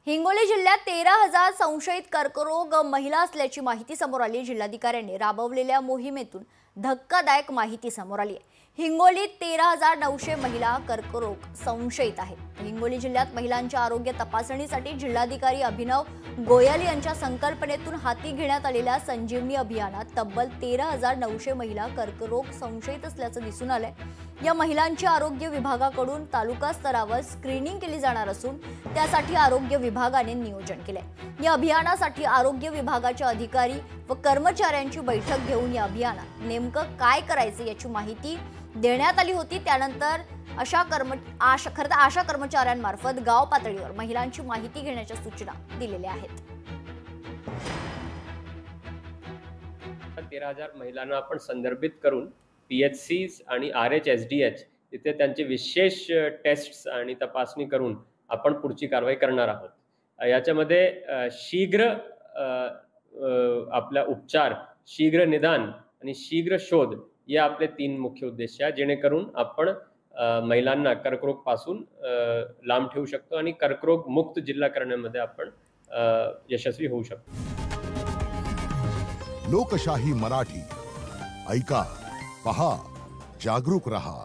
हिंगोली जिल्ह्यात 13,000 संशयित कर्करोग महिला असल्याची माहिती समोर आली। जिल्हाधिकाऱ्यांनी राबवलेल्या मोहिमेतून धक्कादायक माहिती समोर आली आहे। हिंगोलीत 13,900 महिला कर्करोग संशयित आहेत। हिंगोली जिल्ह्यात महिलांच्या आरोग्य तपासणीसाठी जिल्हाधिकारी अभिनव गोयल यांच्या संकल्पनेतून हाती घेण्यात आलेल्या संजीवनी अभियानात तब्बल 13,900 महिला कर्करोग संशयित असल्याचं दिसून आलंय। या महिलांच्या आरोग्य विभागाकडून तालुका स्तरावर स्क्रीनिंग केली जाणार असून त्यासाठी आरोग्य विभागाने नियोजन केलंय। या अभियानासाठी आरोग्य विभागाच्या अधिकारी व कर्मचाऱ्यांची बैठक घेऊन या अभियानात नेमकं काय करायचं याची माहिती देण्यात आली होती। त्यानंतर आशा कर्मचाऱ्यांमार्फत गाव पातळीवर महिलांची माहिती घेण्याच्या सूचना दिलेल्या आहेत। 13,000 महिलांना आपण संदर्भित करून PHCs आणि RHSDH इथे त्यांचे विशेष टेस्ट्स आणि तपासणी करून आपण पुढची कारवाई करणार आहोत। याच्यामध्ये शीघ्र आपला उपचार, शीघ्र निदान आणि शीघ्र शोध या आपले 3 मुख्य उद्देश आहेत, जेणेकरून आपण महिलांना कर्करोग पासून लांब ठेवू शकतो आणि कर्करोग मुक्त जिल्हा करण्यामध्ये आपण यशस्वी होऊ शकतो। लोकशाही मराठी ऐका, पहा, जागरूक रहा।